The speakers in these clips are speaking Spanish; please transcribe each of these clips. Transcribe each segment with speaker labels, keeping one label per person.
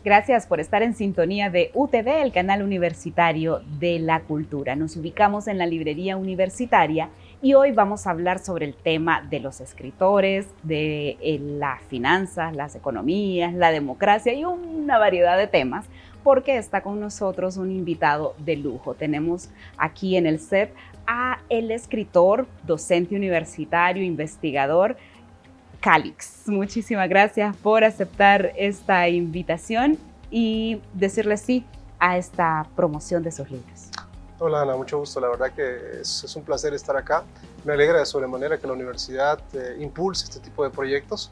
Speaker 1: Gracias por estar en sintonía de UTV, el canal universitario de la cultura. Nos ubicamos en la librería universitaria y hoy vamos a hablar sobre el tema de los escritores, de las finanzas, las economías, la democracia y una variedad de temas, porque está con nosotros un invitado de lujo. Tenemos aquí en el set a el escritor, docente universitario, investigador, Calix. Muchísimas gracias por aceptar esta invitación y decirle sí a esta promoción de sus libros.
Speaker 2: Hola Ana, mucho gusto. La verdad que es un placer estar acá. Me alegra de sobremanera que la universidad impulse este tipo de proyectos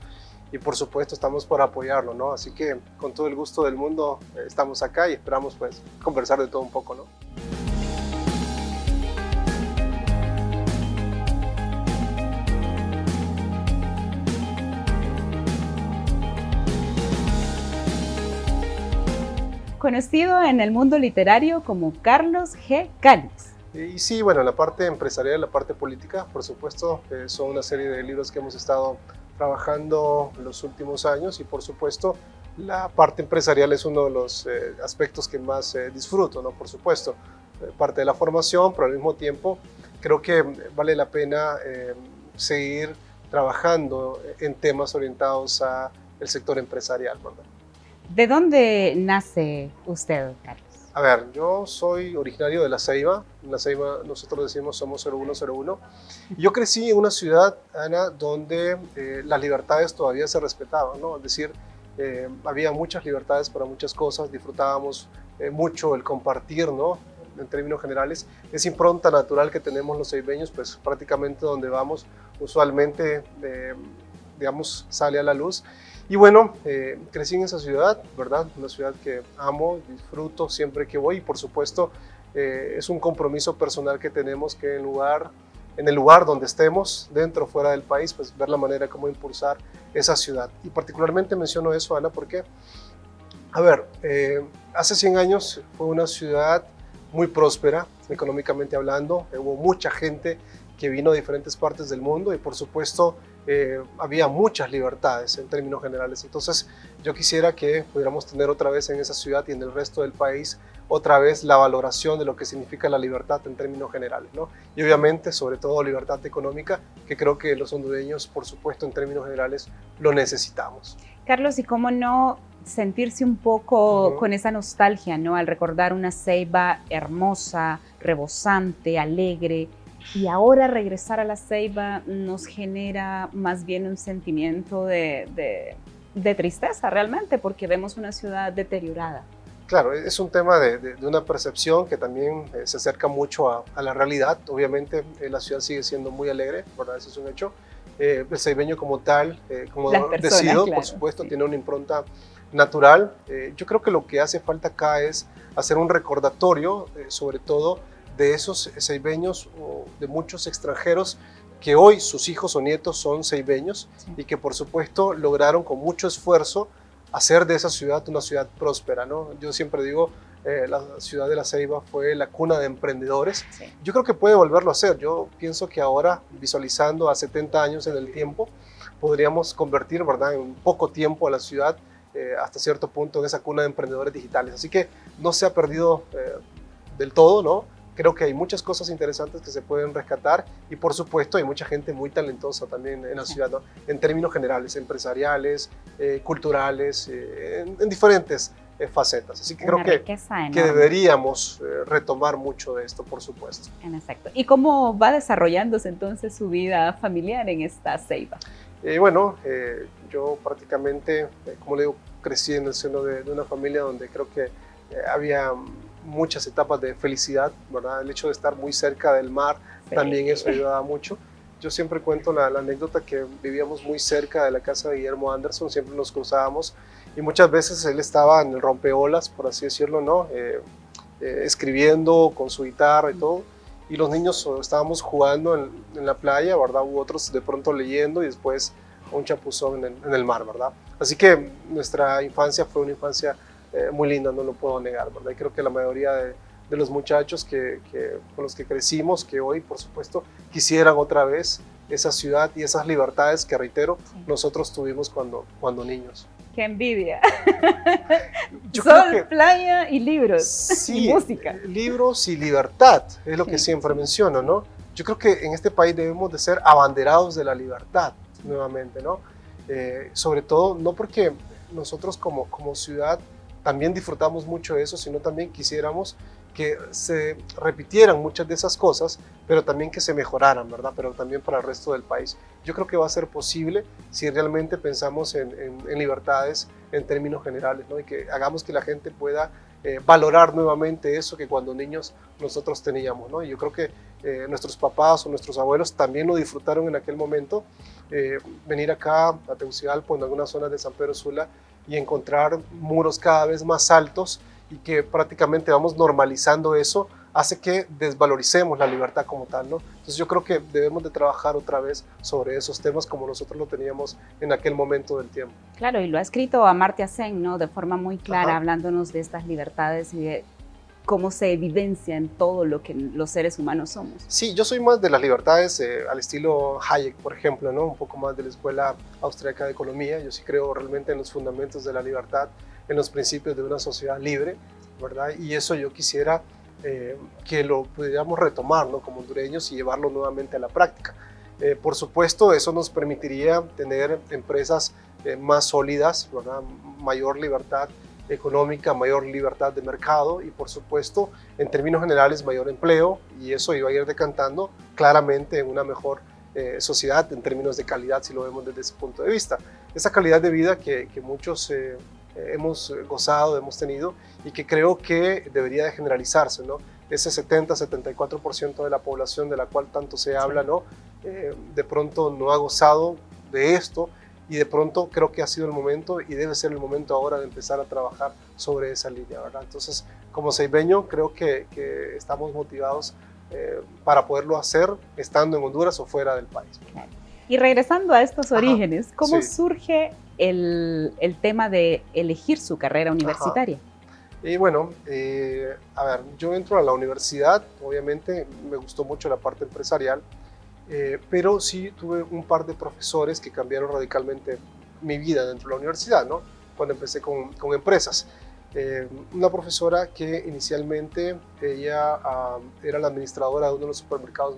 Speaker 2: y por supuesto estamos para apoyarlo, ¿no? Así que con todo el gusto del mundo estamos acá y esperamos pues conversar de todo un poco, ¿no?
Speaker 1: Conocido en el mundo literario como Carlos G. Calix.
Speaker 2: Y sí, bueno, la parte empresarial, la parte política, por supuesto, son una serie de libros que hemos estado trabajando en los últimos años y por supuesto la parte empresarial es uno de los aspectos que más disfruto, ¿no? Por supuesto, parte de la formación, pero al mismo tiempo creo que vale la pena seguir trabajando en temas orientados al sector empresarial, ¿verdad?
Speaker 1: ¿De dónde nace usted, Carlos?
Speaker 2: A ver, yo soy originario de La Ceiba. En La Ceiba nosotros decimos somos 0101. Yo crecí en una ciudad, Ana, donde las libertades todavía se respetaban, ¿no? Es decir, había muchas libertades para muchas cosas, disfrutábamos mucho el compartir, ¿no? En términos generales, esa impronta natural que tenemos los ceibeños, pues prácticamente donde vamos, usualmente, digamos, sale a la luz. Y bueno, crecí en esa ciudad, ¿verdad? Una ciudad que amo, disfruto siempre que voy y por supuesto es un compromiso personal que tenemos que en el lugar donde estemos, dentro o fuera del país, pues ver la manera como impulsar esa ciudad. Y particularmente menciono eso, Ana, porque, a ver, hace 100 años fue una ciudad muy próspera, económicamente hablando, hubo mucha gente que vino de diferentes partes del mundo y por supuesto había muchas libertades en términos generales. Entonces yo quisiera que pudiéramos tener otra vez en esa ciudad y en el resto del país otra vez la valoración de lo que significa la libertad en términos generales, ¿no? Y obviamente sobre todo libertad económica, que creo que los hondureños por supuesto en términos generales lo necesitamos.
Speaker 1: Carlos, ¿y cómo no sentirse un poco con esa nostalgia, ¿no? Al recordar una Ceiba hermosa, rebosante, alegre, y ahora regresar a la Ceiba nos genera más bien un sentimiento de tristeza realmente, porque vemos una ciudad deteriorada.
Speaker 2: Claro, es un tema de una percepción que también se acerca mucho a la realidad. Obviamente la ciudad sigue siendo muy alegre, ¿verdad? Eso es un hecho. El ceibeño como tal, como decido, claro, por supuesto, sí, tiene una impronta natural. Yo creo que lo que hace falta acá es hacer un recordatorio, sobre todo, de esos ceibeños o de muchos extranjeros que hoy sus hijos o nietos son ceibeños, sí, y que por supuesto lograron con mucho esfuerzo hacer de esa ciudad una ciudad próspera, ¿no? Yo siempre digo, la ciudad de La Ceiba fue la cuna de emprendedores. Sí. Yo creo que puede volverlo a hacer. Yo pienso que ahora, visualizando a 70 años en el tiempo, podríamos convertir, ¿verdad?, en poco tiempo a la ciudad hasta cierto punto en esa cuna de emprendedores digitales. Así que no se ha perdido del todo, ¿no? Creo que hay muchas cosas interesantes que se pueden rescatar y por supuesto hay mucha gente muy talentosa también en la ciudad, ¿no? En términos generales, empresariales, culturales, en diferentes facetas. Así que creo que deberíamos retomar mucho de esto, por supuesto.
Speaker 1: En efecto. ¿Y cómo va desarrollándose entonces su vida familiar en esta Ceiba?
Speaker 2: Bueno, yo prácticamente, como le digo, crecí en el seno de una familia donde creo que había muchas etapas de felicidad, ¿verdad? El hecho de estar muy cerca del mar, sí, también eso ayudaba mucho. Yo siempre cuento la anécdota que vivíamos muy cerca de la casa de Guillermo Anderson, siempre nos cruzábamos y muchas veces él estaba en el rompeolas, por así decirlo, ¿no? Escribiendo con su guitarra y todo, y los niños estábamos jugando en la playa, ¿verdad? U otros de pronto leyendo y después un chapuzón en el mar, ¿verdad? Así que nuestra infancia fue una infancia muy linda, no lo puedo negar, ¿verdad? Y creo que la mayoría de los muchachos con los que crecimos, que hoy, por supuesto, quisieran otra vez esa ciudad y esas libertades que, reitero, sí, nosotros tuvimos cuando niños.
Speaker 1: ¡Qué envidia!
Speaker 2: Yo
Speaker 1: Sol,
Speaker 2: creo que
Speaker 1: playa y libros
Speaker 2: sí,
Speaker 1: y música.
Speaker 2: libros y libertad, es lo que
Speaker 1: Sí,
Speaker 2: siempre menciono, ¿no? Yo creo que en este país debemos de ser abanderados de la libertad, nuevamente, ¿no? Sobre todo, no porque nosotros como ciudad también disfrutamos mucho de eso, sino también quisiéramos que se repitieran muchas de esas cosas, pero también que se mejoraran, ¿verdad? Pero también para el resto del país. Yo creo que va a ser posible si realmente pensamos en libertades en términos generales, ¿no? Y que hagamos que la gente pueda valorar nuevamente eso que cuando niños nosotros teníamos, ¿no? Y yo creo que nuestros papás o nuestros abuelos también lo disfrutaron en aquel momento. Venir acá a Tegucigalpa, en algunas zonas de San Pedro Sula, y encontrar muros cada vez más altos y que prácticamente vamos normalizando eso, hace que desvaloricemos la libertad como tal, ¿no? Entonces yo creo que debemos de trabajar otra vez sobre esos temas como nosotros lo teníamos en aquel momento del tiempo.
Speaker 1: Claro, y lo ha escrito Amartya Sen, ¿no? De forma muy clara,
Speaker 2: Ajá.
Speaker 1: hablándonos de estas libertades y de cómo se evidencia en todo lo que los seres humanos somos.
Speaker 2: Sí, yo soy más de las libertades al estilo Hayek, por ejemplo, ¿no? Un poco más de la escuela austríaca de economía. Yo sí creo realmente en los fundamentos de la libertad, en los principios de una sociedad libre, ¿verdad? Y eso yo quisiera que lo pudiéramos retomar, ¿no? Como hondureños y llevarlo nuevamente a la práctica. Por supuesto, eso nos permitiría tener empresas más sólidas, ¿verdad? Mayor libertad económica, mayor libertad de mercado y por supuesto en términos generales mayor empleo, y eso iba a ir decantando claramente en una mejor sociedad en términos de calidad si lo vemos desde ese punto de vista. Esa calidad de vida que muchos hemos gozado, hemos tenido y que creo que debería de generalizarse, ¿no? Ese 70-74% de la población de la cual tanto se habla, ¿no? De pronto no ha gozado de esto. Y de pronto creo que ha sido el momento y debe ser el momento ahora de empezar a trabajar sobre esa línea, ¿verdad? Entonces, como ceibeño, creo que estamos motivados para poderlo hacer estando en Honduras o fuera del país.
Speaker 1: Claro. Y regresando a estos orígenes,
Speaker 2: Ajá,
Speaker 1: ¿cómo
Speaker 2: sí.
Speaker 1: surge el tema de elegir su carrera universitaria?
Speaker 2: Ajá. Y bueno, a ver, yo entro a la universidad, obviamente me gustó mucho la parte empresarial, pero sí tuve un par de profesores que cambiaron radicalmente mi vida dentro de la universidad, ¿no? Cuando empecé con empresas. Una profesora que inicialmente ella era la administradora de uno de los supermercados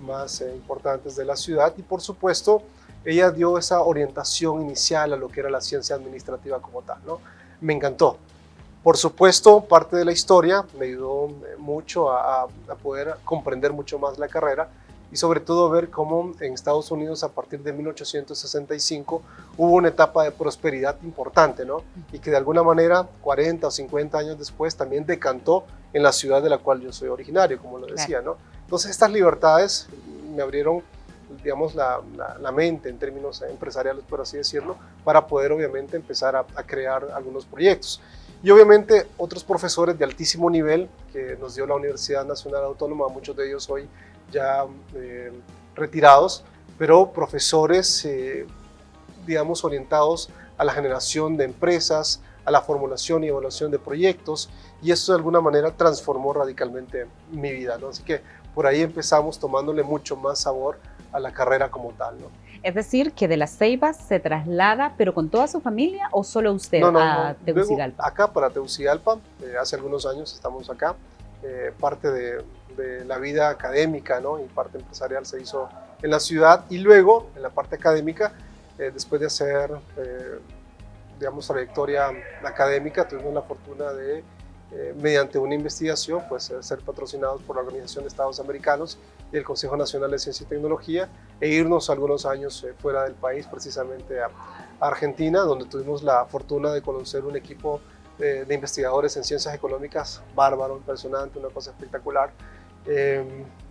Speaker 2: más importantes de la ciudad y por supuesto ella dio esa orientación inicial a lo que era la ciencia administrativa como tal, ¿no? Me encantó. Por supuesto, parte de la historia me ayudó mucho a poder comprender mucho más la carrera y sobre todo ver cómo en Estados Unidos a partir de 1865 hubo una etapa de prosperidad importante, ¿no? Y que de alguna manera 40 o 50 años después también decantó en la ciudad de la cual yo soy originario, como lo decía, ¿no? Entonces estas libertades me abrieron, digamos, la mente en términos empresariales, por así decirlo, para poder obviamente empezar a crear algunos proyectos. Y obviamente otros profesores de altísimo nivel que nos dio la Universidad Nacional Autónoma, muchos de ellos hoy ya retirados, pero profesores, digamos, orientados a la generación de empresas, a la formulación y evaluación de proyectos, y eso de alguna manera transformó radicalmente mi vida, ¿no? Así que por ahí empezamos tomándole mucho más sabor a la carrera como tal, ¿no?
Speaker 1: Es decir, que de Las Ceibas se traslada, pero con toda su familia o solo usted a Tegucigalpa.
Speaker 2: Luego, acá para Tegucigalpa, hace algunos años estamos acá, parte de la vida académica, ¿no? Y parte empresarial se hizo en la ciudad y luego en la parte académica, después de hacer, digamos, trayectoria académica, tuvimos la fortuna de, mediante una investigación, pues ser patrocinados por la Organización de Estados Americanos y el Consejo Nacional de Ciencia y Tecnología e irnos algunos años fuera del país, precisamente a Argentina, donde tuvimos la fortuna de conocer un equipo de investigadores en ciencias económicas bárbaro, impresionante, una cosa espectacular.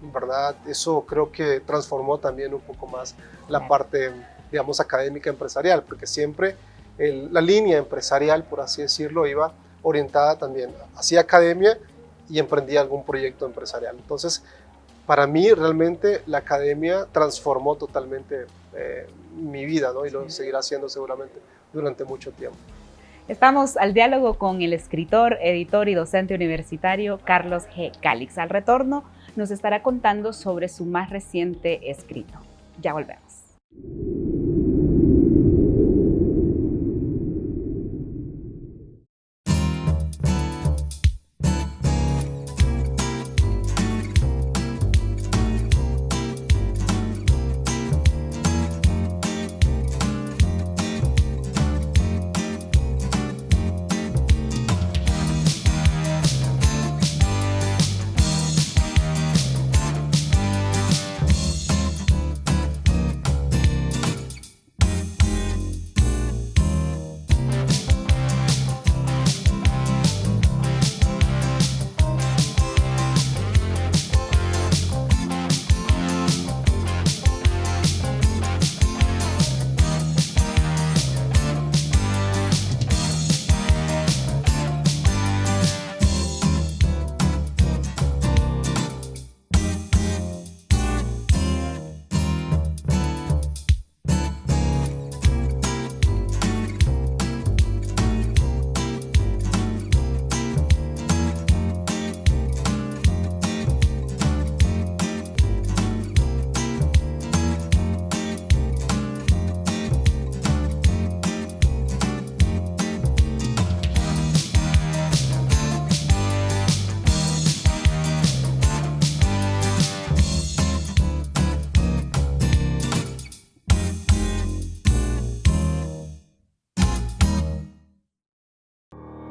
Speaker 2: ¿Verdad? Eso creo que transformó también un poco más la parte, digamos, académica empresarial, porque siempre la línea empresarial, por así decirlo, iba orientada también hacia academia y emprendía algún proyecto empresarial. Entonces, para mí realmente la academia transformó totalmente mi vida, ¿no? Y lo seguirá haciendo seguramente durante mucho tiempo.
Speaker 1: Estamos al diálogo con el escritor, editor y docente universitario Carlos G. Calix. Al retorno nos estará contando sobre su más reciente escrito. Ya volvemos.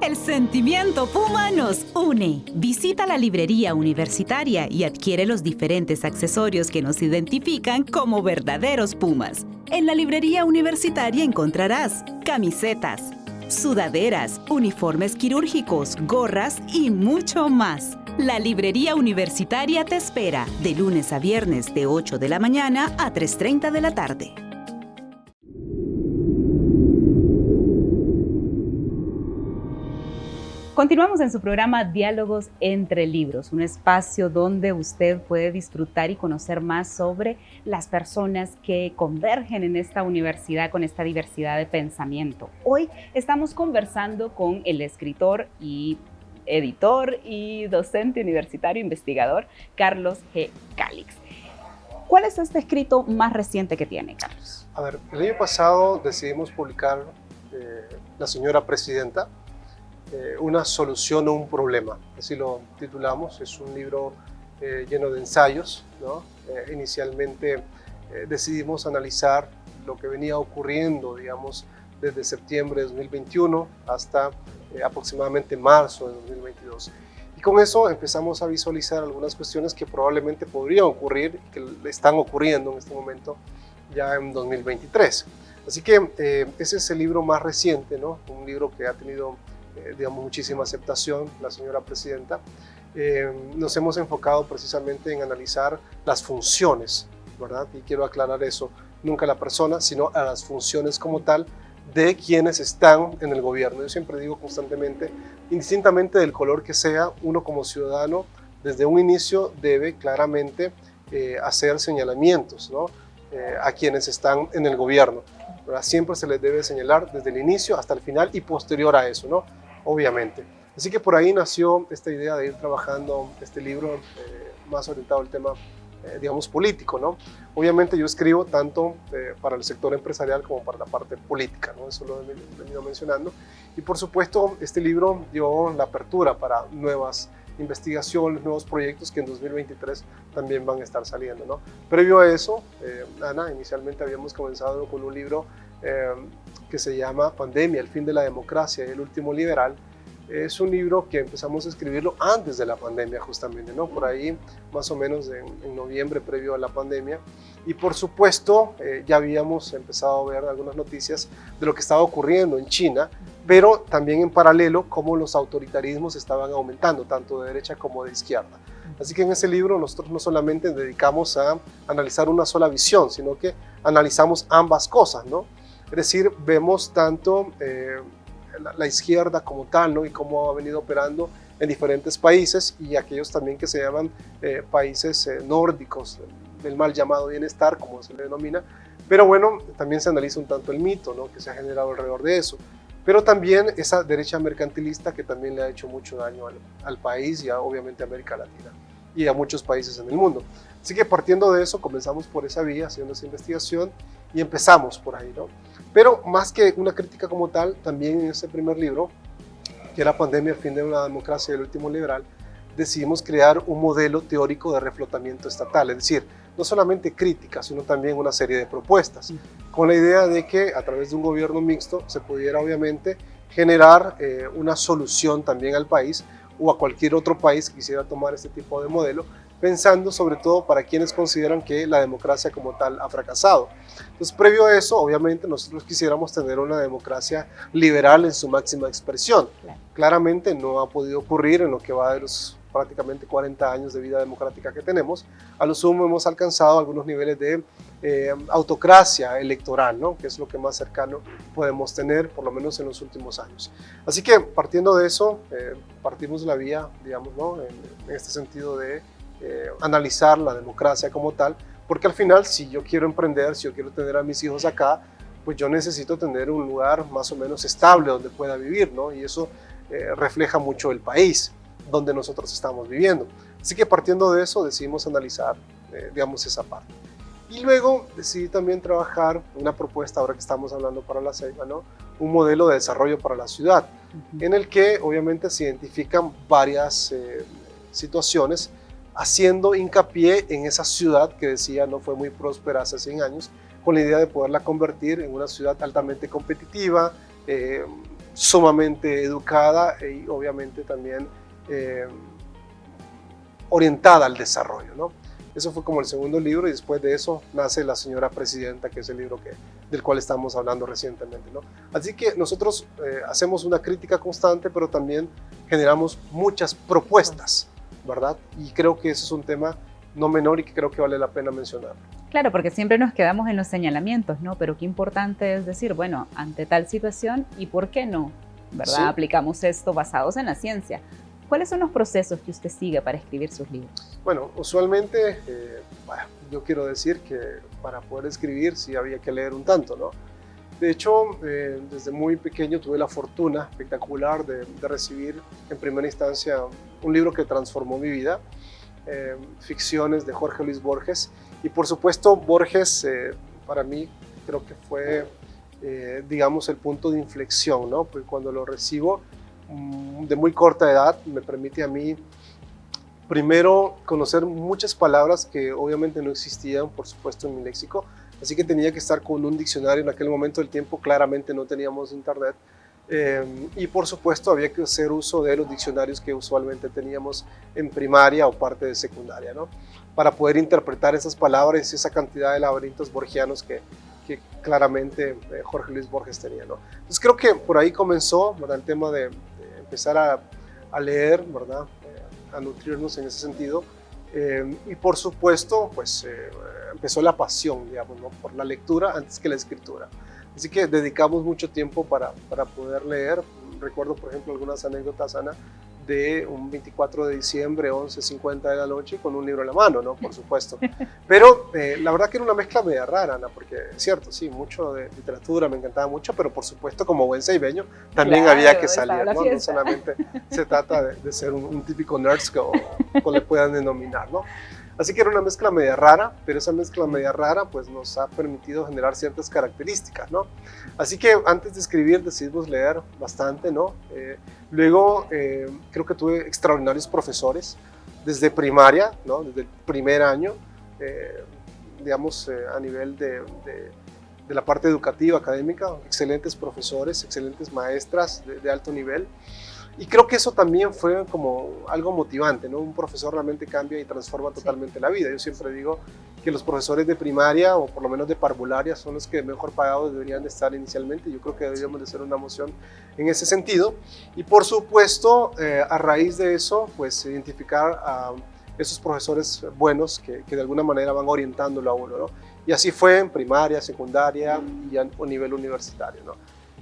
Speaker 1: El sentimiento Puma nos une. Visita la librería universitaria y adquiere los diferentes accesorios que nos identifican como verdaderos Pumas. En la librería universitaria encontrarás camisetas, sudaderas, uniformes quirúrgicos, gorras y mucho más. La librería universitaria te espera de lunes a viernes de 8 de la mañana a 3:30 de la tarde. Continuamos en su programa Diálogos entre Libros, un espacio donde usted puede disfrutar y conocer más sobre las personas que convergen en esta universidad con esta diversidad de pensamiento. Hoy estamos conversando con el escritor y editor y docente universitario investigador Carlos G. Calix. ¿Cuál es este escrito más reciente que tiene, Carlos?
Speaker 2: A ver, el año pasado decidimos publicar La señora presidenta, una solución a un problema, así lo titulamos. Es un libro lleno de ensayos, ¿no? Inicialmente decidimos analizar lo que venía ocurriendo, digamos, desde septiembre de 2021 hasta aproximadamente marzo de 2022. Y con eso empezamos a visualizar algunas cuestiones que probablemente podrían ocurrir y que están ocurriendo en este momento ya en 2023. Así que ese es el libro más reciente, ¿no? Un libro que ha tenido digamos, muchísima aceptación, La señora presidenta. Nos hemos enfocado precisamente en analizar las funciones, ¿verdad? Y quiero aclarar eso, nunca la persona, sino a las funciones como tal de quienes están en el gobierno. Yo siempre digo constantemente, indistintamente del color que sea, uno como ciudadano, desde un inicio debe claramente hacer señalamientos, ¿no? A quienes están en el gobierno, ¿verdad? Siempre se les debe señalar desde el inicio hasta el final y posterior a eso, ¿no? Obviamente. Así que por ahí nació esta idea de ir trabajando este libro más orientado al tema, digamos, político, ¿no? Obviamente yo escribo tanto para el sector empresarial como para la parte política, ¿no? Eso lo he venido mencionando. Y por supuesto, este libro dio la apertura para nuevas investigaciones, nuevos proyectos que en 2023 también van a estar saliendo, ¿no? Previo a eso, Ana, inicialmente habíamos comenzado con un libro que se llama Pandemia, el fin de la democracia y el último liberal. Es un libro que empezamos a escribirlo antes de la pandemia justamente, ¿no? Por ahí más o menos en noviembre previo a la pandemia. Y por supuesto ya habíamos empezado a ver algunas noticias de lo que estaba ocurriendo en China, pero también en paralelo cómo los autoritarismos estaban aumentando, tanto de derecha como de izquierda. Así que en ese libro nosotros no solamente dedicamos a analizar una sola visión, sino que analizamos ambas cosas, ¿no? Es decir, vemos tanto la izquierda como tal, ¿no? Y cómo ha venido operando en diferentes países y aquellos también que se llaman países nórdicos, del mal llamado bienestar, como se le denomina. Pero bueno, también se analiza un tanto el mito, ¿no? Que se ha generado alrededor de eso. Pero también esa derecha mercantilista que también le ha hecho mucho daño al país y obviamente a América Latina y a muchos países en el mundo. Así que partiendo de eso, comenzamos por esa vía, haciendo esa investigación y empezamos por ahí, ¿no? Pero más que una crítica como tal, también en ese primer libro, que era Pandemia, el fin de la democracia y el último liberal, decidimos crear un modelo teórico de reflotamiento estatal, es decir, no solamente crítica, sino también una serie de propuestas, con la idea de que a través de un gobierno mixto se pudiera obviamente generar una solución también al país o a cualquier otro país que quisiera tomar este tipo de modelo, pensando sobre todo para quienes consideran que la democracia como tal ha fracasado. Entonces, previo a eso, obviamente nosotros quisiéramos tener una democracia liberal en su máxima expresión. Claro. Claramente no ha podido ocurrir en lo que va de los prácticamente 40 años de vida democrática que tenemos. A lo sumo hemos alcanzado algunos niveles de autocracia electoral, ¿no? Que es lo que más cercano podemos tener, por lo menos en los últimos años. Así que partiendo de eso, partimos la vía, digamos, ¿no? En este sentido de analizar la democracia como tal, porque al final si yo quiero emprender, si yo quiero tener a mis hijos acá, pues yo necesito tener un lugar más o menos estable donde pueda vivir, ¿no? Y eso refleja mucho el país donde nosotros estamos viviendo. Así que partiendo de eso decidimos analizar, digamos, esa parte. Y luego decidí también trabajar una propuesta, ahora que estamos hablando para la Ceiba, ¿no? Un modelo de desarrollo para la ciudad, en el que obviamente se identifican varias situaciones, haciendo hincapié en esa ciudad que decía no fue muy próspera hace 100 años, con la idea de poderla convertir en una ciudad altamente competitiva, sumamente educada y obviamente también orientada al desarrollo, ¿no? Eso fue como el segundo libro y después de eso nace La Señora Presidenta, que es el libro del cual estamos hablando recientemente, ¿no? Así que nosotros hacemos una crítica constante, pero también generamos muchas propuestas, ¿verdad? Y creo que ese es un tema no menor y que creo que vale la pena mencionar.
Speaker 1: Claro, porque siempre nos quedamos en los señalamientos, ¿no? Pero qué importante es decir, bueno, ante tal situación, ¿y por qué no? ¿Verdad? Sí. Aplicamos esto basados en la ciencia. ¿Cuáles son los procesos que usted sigue para escribir sus libros?
Speaker 2: Bueno, usualmente, yo quiero decir que para poder escribir sí había que leer un tanto, ¿no? De hecho, desde muy pequeño tuve la fortuna espectacular de recibir en primera instancia un libro que transformó mi vida, Ficciones de Jorge Luis Borges. Y por supuesto, Borges para mí creo que fue, digamos, el punto de inflexión, ¿no? Porque cuando lo recibo, de muy corta edad, me permite a mí primero conocer muchas palabras que obviamente no existían, por supuesto, en mi léxico, así que tenía que estar con un diccionario. En aquel momento del tiempo claramente no teníamos internet, y por supuesto había que hacer uso de los diccionarios que usualmente teníamos en primaria o parte de secundaria, ¿no? Para poder interpretar esas palabras y esa cantidad de laberintos borgianos que claramente Jorge Luis Borges tenía, ¿no? Entonces creo que por ahí comenzó, ¿verdad?, el tema de empezar a leer, ¿verdad?, a nutrirnos en ese sentido, y por supuesto pues empezó la pasión, digamos, ¿no?, por la lectura antes que la escritura. Así que dedicamos mucho tiempo para poder leer. Recuerdo, por ejemplo, algunas anécdotas, Ana, de un 24 de diciembre, 11:50 de la noche, con un libro en la mano, ¿no? Por supuesto. Pero la verdad que era una mezcla media rara, Ana, porque es cierto, sí, mucho de literatura, me encantaba mucho, pero por supuesto, como buen ceibeño, también claro, había que salir, ¿no? No solamente se trata de ser un típico nerd, como le puedan denominar, ¿no? Así que era una mezcla media rara, pero esa mezcla media rara pues nos ha permitido generar ciertas características, ¿no? Así que antes de escribir decidimos leer bastante, ¿no? Luego creo que tuve extraordinarios profesores desde primaria, ¿no? Desde el primer año, digamos, a nivel de la parte educativa, académica, excelentes profesores, excelentes maestras de alto nivel. Y creo que eso también fue como algo motivante, ¿no? Un profesor realmente cambia y transforma totalmente la vida. Yo siempre digo que los profesores de primaria, o por lo menos de parvularia, son los que mejor pagados deberían de estar inicialmente. Yo creo que deberíamos de hacer una moción en ese sentido. Y por supuesto, a raíz de eso, pues identificar a esos profesores buenos que de alguna manera van orientándolo a uno, ¿no? Y así fue en primaria, secundaria y a nivel universitario, ¿no?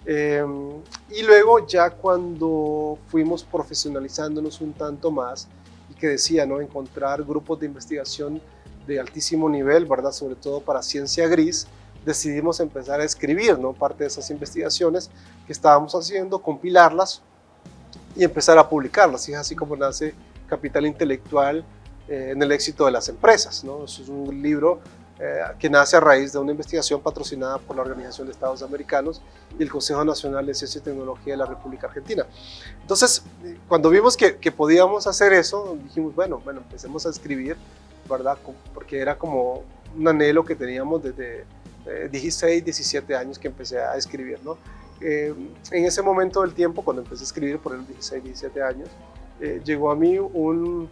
Speaker 2: Y luego ya cuando fuimos profesionalizándonos un tanto más, y que decía, ¿no?, encontrar grupos de investigación de altísimo nivel, ¿verdad?, sobre todo para ciencia gris, decidimos empezar a escribir, ¿no?, parte de esas investigaciones que estábamos haciendo, compilarlas y empezar a publicarlas. Y es así como nace Capital Intelectual en el éxito de las empresas, ¿no? Eso es un libro que nace a raíz de una investigación patrocinada por la Organización de Estados Americanos y el Consejo Nacional de Ciencia y Tecnología de la República Argentina. Entonces, cuando vimos que podíamos hacer eso, dijimos, bueno, empecemos a escribir, ¿verdad? Porque era como un anhelo que teníamos desde 16, 17 años que empecé a escribir, ¿no? En ese momento del tiempo, cuando empecé a escribir por los 16, 17 años, llegó a mí un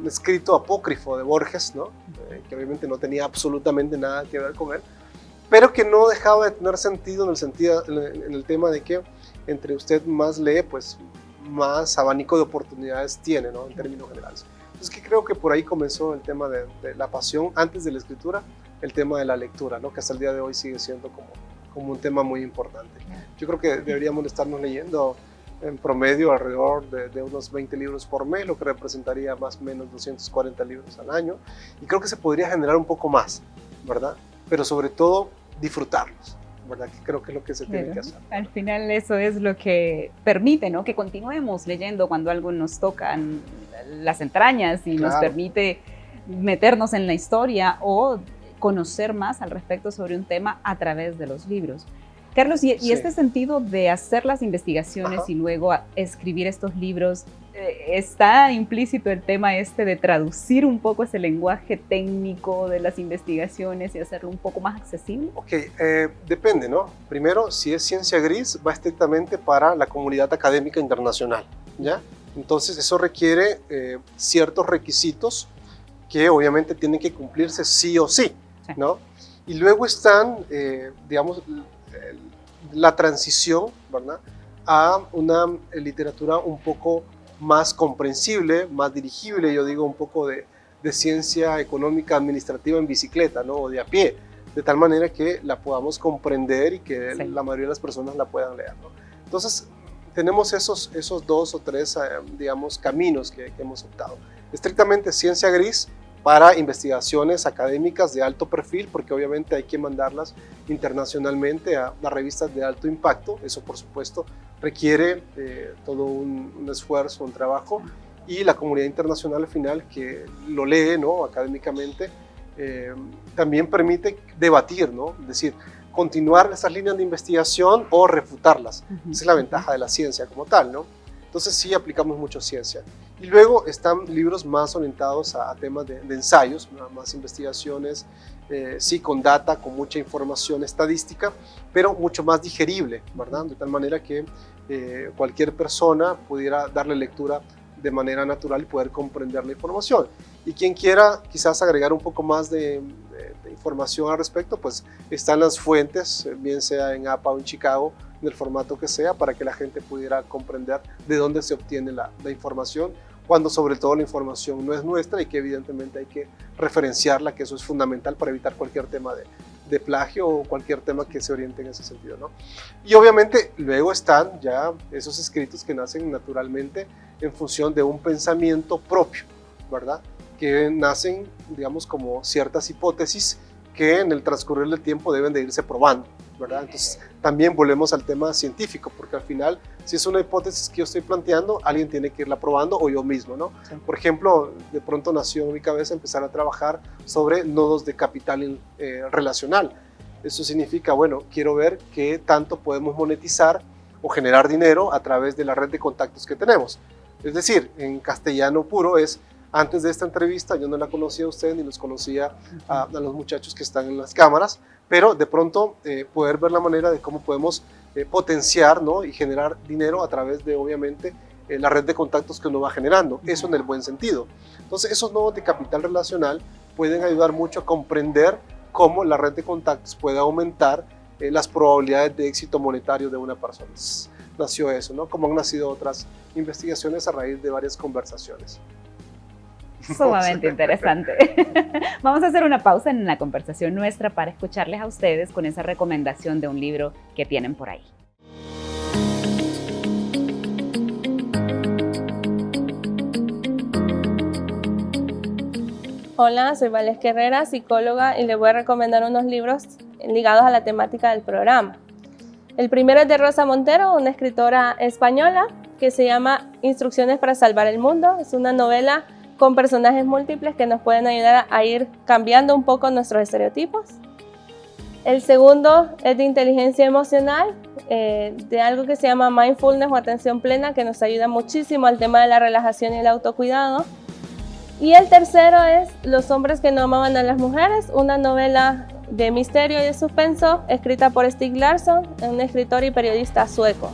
Speaker 2: escrito apócrifo de Borges, ¿no? Que obviamente no tenía absolutamente nada que ver con él, pero que no dejaba de tener sentido en el tema de que entre usted más lee, pues más abanico de oportunidades tiene, ¿no?, en términos generales. Entonces que creo que por ahí comenzó el tema de la pasión, antes de la escritura, el tema de la lectura, ¿no?, que hasta el día de hoy sigue siendo como un tema muy importante. Yo creo que deberíamos estarnos leyendo en promedio alrededor de unos 20 libros por mes, lo que representaría más o menos 240 libros al año, y creo que se podría generar un poco más, ¿verdad? Pero sobre todo disfrutarlos, ¿verdad? Que creo que es lo que se tiene que hacer.
Speaker 1: Al final eso es lo que permite, ¿no?, que continuemos leyendo cuando algo nos toca las entrañas y nos permite meternos en la historia o conocer más al respecto sobre un tema a través de los libros. Carlos, y este sentido de hacer las investigaciones y luego escribir estos libros, está implícito el tema este de traducir un poco ese lenguaje técnico de las investigaciones y hacerlo un poco más accesible.
Speaker 2: Ok, depende, ¿no? Primero, si es ciencia gris, va estrictamente para la comunidad académica internacional, ¿ya? Entonces, eso requiere ciertos requisitos que obviamente tienen que cumplirse sí o sí, ¿no? Y luego están, digamos, la transición, ¿verdad?, a una literatura un poco más comprensible, más dirigible, yo digo un poco de ciencia económica administrativa en bicicleta, ¿no?, o de a pie, de tal manera que la podamos comprender y que la mayoría de las personas la puedan leer, ¿no? Entonces, tenemos esos 2 o 3, digamos, caminos que hemos optado. Estrictamente ciencia gris para investigaciones académicas de alto perfil, porque obviamente hay que mandarlas internacionalmente a revistas de alto impacto. Eso, por supuesto, requiere todo un esfuerzo, un trabajo, y la comunidad internacional al final que lo lee, ¿no?, académicamente, también permite debatir, ¿no?, es decir, continuar esas líneas de investigación o refutarlas. Esa es la ventaja de la ciencia como tal, ¿no? Entonces sí aplicamos mucho ciencia. Y luego están libros más orientados a temas de ensayos, más investigaciones, sí, con data, con mucha información estadística, pero mucho más digerible, ¿verdad? De tal manera que cualquier persona pudiera darle lectura de manera natural y poder comprender la información. Y quien quiera quizás agregar un poco más de información al respecto, pues están las fuentes, bien sea en APA o en Chicago, en el formato que sea, para que la gente pudiera comprender de dónde se obtiene la información, cuando sobre todo la información no es nuestra y que evidentemente hay que referenciarla, que eso es fundamental para evitar cualquier tema de plagio o cualquier tema que se oriente en ese sentido, ¿no? Y obviamente luego están ya esos escritos que nacen naturalmente en función de un pensamiento propio, ¿verdad?, que nacen, digamos, como ciertas hipótesis que en el transcurrir del tiempo deben de irse probando, ¿verdad? Entonces también volvemos al tema científico, porque al final, si es una hipótesis que yo estoy planteando, alguien tiene que irla probando o yo mismo, ¿no? Sí. Por ejemplo, de pronto nació en mi cabeza empezar a trabajar sobre nodos de capital relacional. Eso significa, bueno, quiero ver qué tanto podemos monetizar o generar dinero a través de la red de contactos que tenemos. Es decir, en castellano puro es: antes de esta entrevista yo no la conocía a usted ni los conocía a los muchachos que están en las cámaras, pero de pronto poder ver la manera de cómo podemos potenciar, ¿no?, y generar dinero a través de, obviamente, la red de contactos que uno va generando, eso en el buen sentido. Entonces, esos nodos de capital relacional pueden ayudar mucho a comprender cómo la red de contactos puede aumentar las probabilidades de éxito monetario de una persona. Entonces, nació eso, ¿no?, como han nacido otras investigaciones a raíz de varias conversaciones.
Speaker 1: Sumamente interesante. Vamos a hacer una pausa en la conversación nuestra para escucharles a ustedes con esa recomendación de un libro que tienen por ahí.
Speaker 3: Hola, soy Valesca Herrera, psicóloga, y les voy a recomendar unos libros ligados a la temática del programa. El primero es de Rosa Montero, una escritora española, que se llama Instrucciones para salvar el mundo. Es una novela con personajes múltiples que nos pueden ayudar a ir cambiando un poco nuestros estereotipos. El segundo es de inteligencia emocional, de algo que se llama mindfulness o atención plena, que nos ayuda muchísimo al tema de la relajación y el autocuidado. Y el tercero es Los hombres que no amaban a las mujeres, una novela de misterio y de suspenso escrita por Stieg Larsson, un escritor y periodista sueco.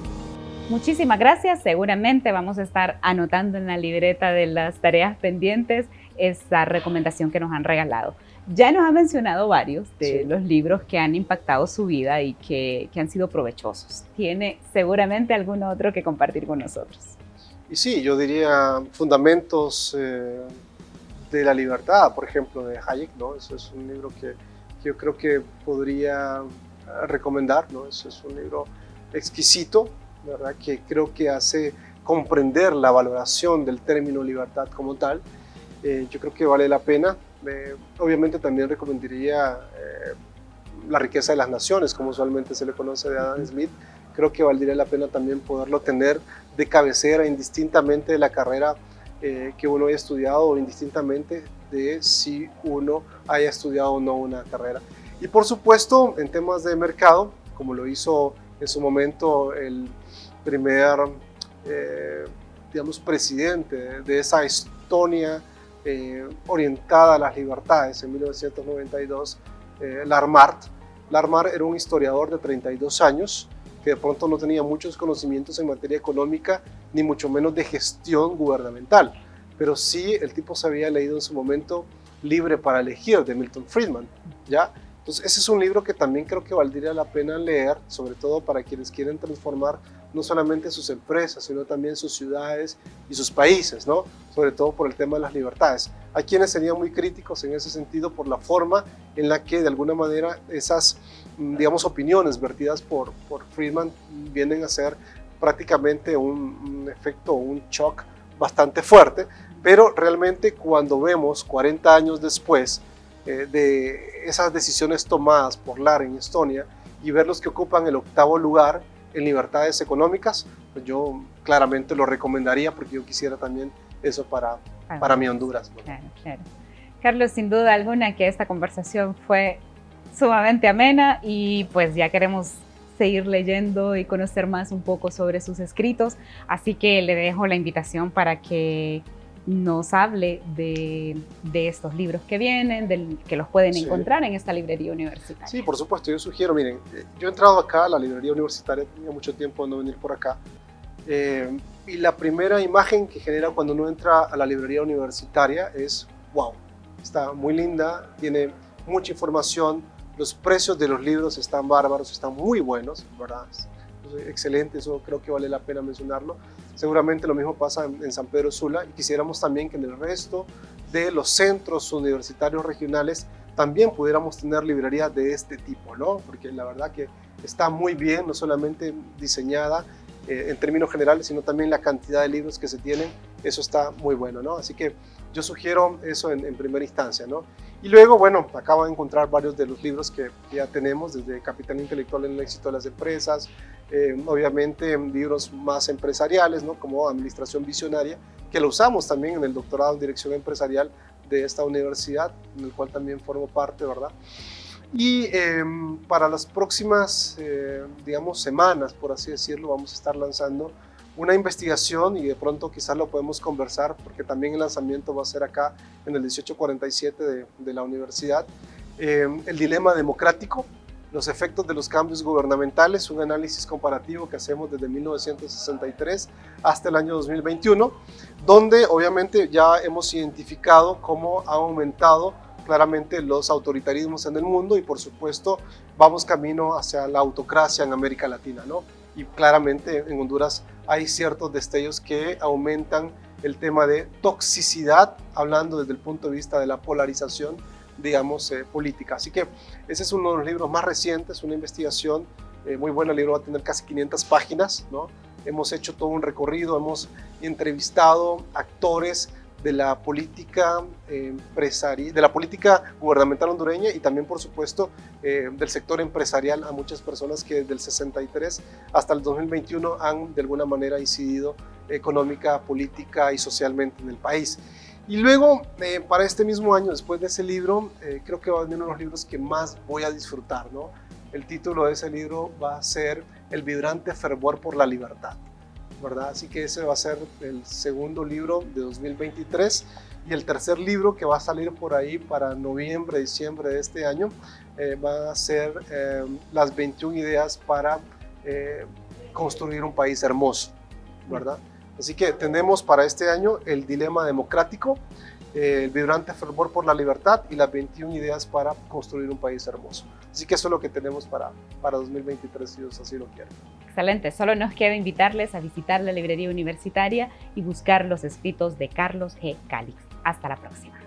Speaker 1: Muchísimas gracias. Seguramente vamos a estar anotando en la libreta de las tareas pendientes esa recomendación que nos han regalado. Ya nos ha mencionado varios de los libros que han impactado su vida y que han sido provechosos. ¿Tiene seguramente algún otro que compartir con nosotros?
Speaker 2: Y sí, yo diría Fundamentos de la Libertad, por ejemplo, de Hayek, ¿no? Eso es un libro que yo creo que podría recomendar, ¿no? Eso es un libro exquisito, ¿verdad?, que creo que hace comprender la valoración del término libertad como tal. Yo creo que vale la pena. Obviamente también recomendaría La riqueza de las naciones, como usualmente se le conoce, de Adam Smith. Creo que valdría la pena también poderlo tener de cabecera, indistintamente de la carrera que uno haya estudiado o indistintamente de si uno haya estudiado o no una carrera. Y por supuesto, en temas de mercado, como lo hizo en su momento el primer digamos, presidente de esa Estonia orientada a las libertades en 1992, Larmart. Larmart era un historiador de 32 años que de pronto no tenía muchos conocimientos en materia económica, ni mucho menos de gestión gubernamental, pero sí el tipo se había leído en su momento Libre para elegir, de Milton Friedman, ¿ya? Entonces ese es un libro que también creo que valdría la pena leer, sobre todo para quienes quieren transformar no solamente sus empresas, sino también sus ciudades y sus países, ¿no? Sobre todo por el tema de las libertades. Hay quienes serían muy críticos en ese sentido por la forma en la que de alguna manera esas, digamos, opiniones vertidas por Friedman vienen a ser prácticamente un efecto, un shock bastante fuerte, pero realmente cuando vemos 40 años después de esas decisiones tomadas por Lar en Estonia y ver los que ocupan el 8º lugar en libertades económicas, pues yo claramente lo recomendaría porque yo quisiera también eso para mi Honduras, ¿no?
Speaker 1: Claro, claro. Carlos, sin duda alguna que esta conversación fue sumamente amena y pues ya queremos seguir leyendo y conocer más un poco sobre sus escritos, así que le dejo la invitación para que nos hable de estos libros que vienen, que los pueden encontrar en esta librería universitaria.
Speaker 2: Sí, por supuesto, yo sugiero, miren, yo he entrado acá a la librería universitaria, tenía mucho tiempo de no venir por acá, y la primera imagen que genera cuando uno entra a la librería universitaria es, wow, está muy linda, tiene mucha información, los precios de los libros están bárbaros, están muy buenos, ¿verdad? Excelente, eso creo que vale la pena mencionarlo. Seguramente lo mismo pasa en San Pedro Sula y quisiéramos también que en el resto de los centros universitarios regionales también pudiéramos tener librerías de este tipo, ¿no? Porque la verdad que está muy bien, no solamente diseñada en términos generales, sino también la cantidad de libros que se tienen, eso está muy bueno, ¿no? Así que yo sugiero eso en primera instancia, ¿no? Y luego, bueno, acabo de encontrar varios de los libros que ya tenemos, desde Capital Intelectual en el éxito de las empresas, obviamente libros más empresariales, ¿no? Como Administración Visionaria, que lo usamos también en el doctorado en Dirección Empresarial de esta universidad, en el cual también formo parte, ¿verdad? Y para las próximas, digamos, semanas, por así decirlo, vamos a estar lanzando una investigación y de pronto quizás lo podemos conversar porque también el lanzamiento va a ser acá en el 1847 de la universidad. El dilema democrático, los efectos de los cambios gubernamentales, un análisis comparativo que hacemos desde 1963 hasta el año 2021, donde obviamente ya hemos identificado cómo ha aumentado claramente los autoritarismos en el mundo y por supuesto vamos camino hacia la autocracia en América Latina, ¿no? Y claramente en Honduras hay ciertos destellos que aumentan el tema de toxicidad, hablando desde el punto de vista de la polarización, digamos, política. Así que ese es uno de los libros más recientes, una investigación muy buena. El libro va a tener casi 500 páginas, ¿no? Hemos hecho todo un recorrido, hemos entrevistado actores de la política empresarial, de la política gubernamental hondureña y también, por supuesto, del sector empresarial a muchas personas que desde el 63 hasta el 2021 han de alguna manera incidido económica, política y socialmente en el país. Y luego, para este mismo año, después de ese libro, creo que va a venir uno de los libros que más voy a disfrutar, ¿no? El título de ese libro va a ser El vibrante fervor por la libertad, ¿verdad? Así que ese va a ser el segundo libro de 2023 y el tercer libro que va a salir por ahí para noviembre, diciembre de este año va a ser las 21 ideas para construir un país hermoso, ¿verdad? Así que tenemos para este año el dilema democrático, el vibrante fervor por la libertad y las 21 ideas para construir un país hermoso. Así que eso es lo que tenemos para 2023, si Dios así lo quiere.
Speaker 1: Excelente, solo nos queda invitarles a visitar la librería universitaria y buscar los escritos de Carlos G. Calix. Hasta la próxima.